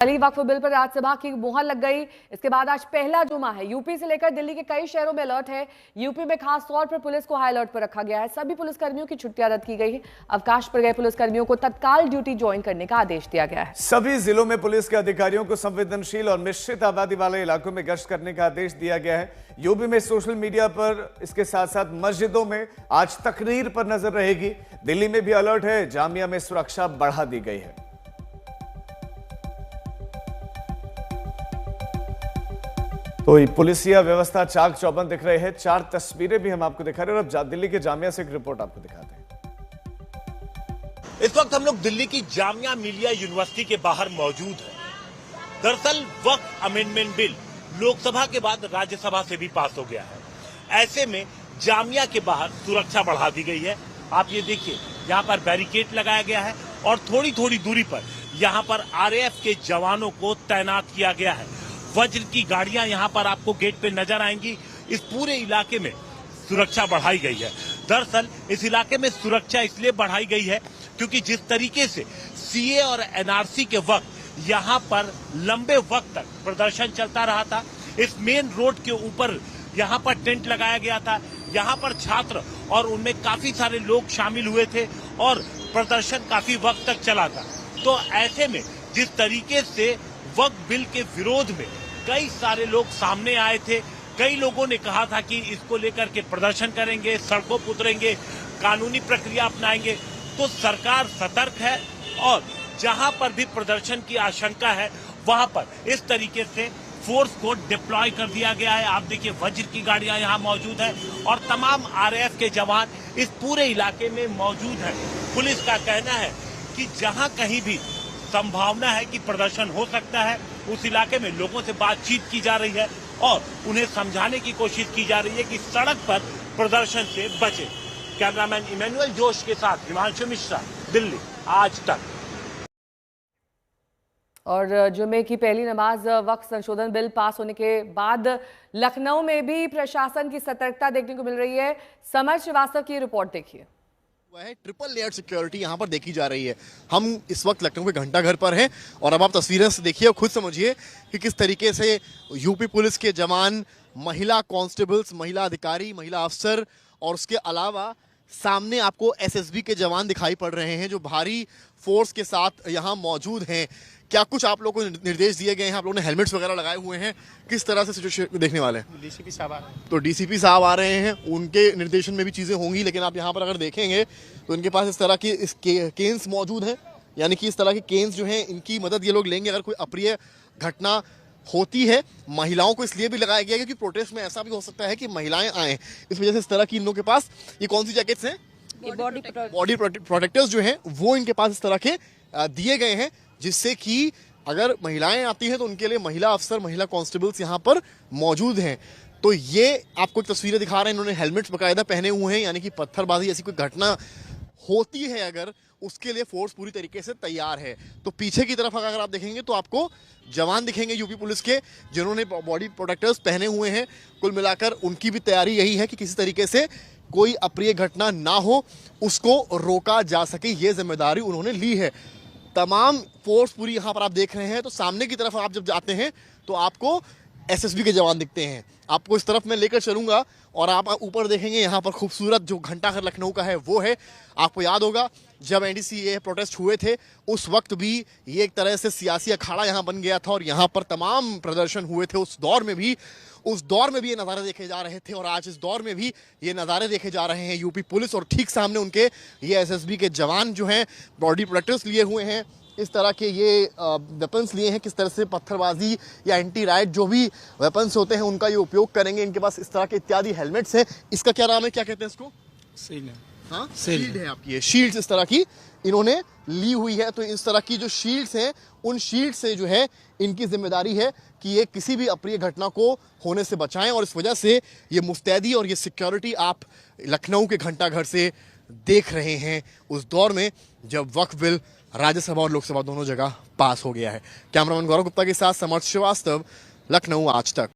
अली वक्फ bill पर राज्यसभा की मुहर लग गई। इसके बाद आज पहला जुमा है। यूपी से लेकर दिल्ली के कई शहरों में अलर्ट है। यूपी में खास तौर पर पुलिस को हाई अलर्ट पर रखा गया है। सभी पुलिसकर्मियों की छुट्टियां रद्द की गई है। अवकाश पर गए पुलिसकर्मियों को तत्काल ड्यूटी ज्वाइन करने का आदेश दिया गया है। सभी जिलों में पुलिस के अधिकारियों को संवेदनशील और मिश्रित आबादी वाले इलाकों में गश्त करने का आदेश दिया गया है। यूपी में सोशल मीडिया पर इसके साथ साथ मस्जिदों में आज तकरीर पर नजर रहेगी। दिल्ली में भी अलर्ट है। जामिया में सुरक्षा बढ़ा दी गई है। तो पुलिसिया व्यवस्था चाक चौबंद दिख रहे हैं। 4 तस्वीरें भी हम आपको दिखा रहे हैं और अब दिल्ली के जामिया से एक रिपोर्ट आपको दिखाते हैं। इस वक्त हम लोग दिल्ली की जामिया मिलिया यूनिवर्सिटी के बाहर मौजूद हैं। दरअसल वक्फ अमेंडमेंट बिल लोकसभा के बाद राज्यसभा से भी पास हो गया है। ऐसे में जामिया के बाहर सुरक्षा बढ़ा दी गई है। आप ये देखिए, यहाँ पर बैरिकेड लगाया गया है और थोड़ी थोड़ी दूरी पर यहाँ पर आरएएफ के जवानों को तैनात किया गया है। वज्र की गाड़ियां यहाँ पर आपको गेट पे नजर आएंगी। इस पूरे इलाके में सुरक्षा बढ़ाई गई है। दरअसल इस इलाके में सुरक्षा इसलिए बढ़ाई गई है क्योंकि जिस तरीके से सीए और एनआरसी के वक्त यहाँ पर लंबे वक्त तक प्रदर्शन चलता रहा था, इस मेन रोड के ऊपर यहाँ पर टेंट लगाया गया था। यहाँ पर छात्र और उनमें काफी सारे लोग शामिल हुए थे और प्रदर्शन काफी वक्त तक चला था। तो ऐसे में जिस तरीके से वक्फ बिल के विरोध में कई सारे लोग सामने आए थे, कई लोगों ने कहा था कि इसको लेकर के प्रदर्शन करेंगे, सड़कों पर उतरेंगे, कानूनी प्रक्रिया अपनाएंगे। तो सरकार सतर्क है और जहां पर भी प्रदर्शन की आशंका है वहां पर इस तरीके से फोर्स को डिप्लॉय कर दिया गया है। आप देखिए, वज्र की गाड़ियां यहां मौजूद है और तमाम आरएएफ के जवान इस पूरे इलाके में मौजूद है। पुलिस का कहना है कि जहां कहीं भी संभावना है कि प्रदर्शन हो सकता है, उस इलाके में लोगों से बातचीत की जा रही है और उन्हें समझाने की कोशिश की जा रही है कि सड़क पर प्रदर्शन से बचे। कैमरामैन इमैनुअल जोश के साथ हिमांशु मिश्रा, दिल्ली आज तक। और जुमे की पहली नमाज वक्फ संशोधन बिल पास होने के बाद लखनऊ में भी प्रशासन की सतर्कता देखने को मिल रही है। समर श्रीवास्तव की रिपोर्ट देखिए। वह है ट्रिपल लेयर सिक्योरिटी यहाँ पर देखी जा रही है। हम इस वक्त लखनऊ के घंटा घर पर हैं और अब आप तस्वीरें से देखिए और खुद समझिए कि किस तरीके से यूपी पुलिस के जवान, महिला कांस्टेबल्स, महिला अधिकारी, महिला अफसर और उसके अलावा सामने आपको एसएसबी के जवान दिखाई पड़ रहे हैं जो भारी फोर्स के साथ यहाँ मौजूद हैं। क्या कुछ आप लोगों को निर्देश दिए गए हैं? आप लोगों ने हेलमेट्स वगैरह लगाए हुए हैं। किस तरह से सिचुएशन देखने वाले हैं? डीसीपी साहब आ रहे हैं। तो डीसीपी साहब आ रहे हैं, उनके निर्देशन में भी चीज़ें होंगी, लेकिन आप यहाँ पर अगर देखेंगे तो इनके पास इस तरह की केन्स मौजूद हैं। यानी कि इस तरह के केन्स जो हैं, इनकी मदद ये लोग लेंगे अगर कोई अप्रिय घटना होती है। महिलाओं को इसलिए भी लगाया गया क्योंकि प्रोटेस्ट में ऐसा भी हो सकता है कि महिलाएं आएँ, इस वजह से इस तरह की इन लोगों के पास ये कौन सी जैकेट्स हैं, बॉडी प्रोटेक्टर्स जो हैं वो इनके पास इस तरह के दिए गए हैं, जिससे कि अगर महिलाएं आती हैं तो उनके लिए महिला अफसर, महिला कांस्टेबल्स यहाँ पर मौजूद हैं। तो ये आपको तस्वीरें दिखा रहे हैं। इन्होंने हेलमेट्स बाकायदा पहने हुए हैं, यानी कि पत्थरबाजी ऐसी कोई घटना होती है अगर, उसके लिए फोर्स पूरी तरीके से तैयार है। तो पीछे की तरफ अगर आप देखेंगे तो आपको जवान दिखेंगे यूपी पुलिस के, जिन्होंने बॉडी प्रोटेक्टर्स पहने हुए हैं। कुल मिलाकर उनकी भी तैयारी यही है कि किसी तरीके से कोई अप्रिय घटना ना हो, उसको रोका जा सके। ये जिम्मेदारी उन्होंने ली है। तमाम फोर्स पूरी यहाँ पर आप देख रहे हैं। तो सामने की तरफ आप जब जाते हैं तो आपको एसएसबी के जवान दिखते हैं। आपको इस तरफ मैं लेकर चलूंगा और आप ऊपर देखेंगे यहाँ पर खूबसूरत जो घंटा घर लखनऊ का है वो है। आपको याद होगा जब एनडीसीए प्रोटेस्ट हुए थे उस वक्त भी ये एक तरह से सियासी अखाड़ा यहाँ बन गया था और यहाँ पर तमाम प्रदर्शन हुए थे। उस दौर में भी ये नज़ारे देखे जा रहे थे और आज इस दौर में भी ये नज़ारे देखे जा रहे हैं। यूपी पुलिस और ठीक सामने उनके ये एसएसबी के जवान जो हैं बॉडी प्रोटेक्टर्स लिए हुए हैं, इस तरह के ये वेपन्स लिए हैं। किस तरह से पत्थरबाजी या एंटी राइट जो भी वेपन्स होते हैं उनका ये उपयोग करेंगे। इनके पास इस तरह के इत्यादि हेलमेट्स हैं। इसका क्या नाम है, क्या कहते हैं इसको? शील्ड है आपकी। ये शील्ड्स इस तरह की इन्होंने ली हुई है। तो इस तरह की जो शील्ड्स हैं, उन शील्ड से जो है इनकी जिम्मेदारी है कि ये किसी भी अप्रिय घटना को होने से बचाएं। और इस वजह से ये मुस्तैदी और ये सिक्योरिटी आप लखनऊ के घंटा घर से देख रहे हैं उस दौर में जब वक्फ बिल राज्यसभा और लोकसभा दोनों जगह पास हो गया है। कैमरामैन गौरव गुप्ता के साथ समर्थ श्रीवास्तव, लखनऊ आज तक।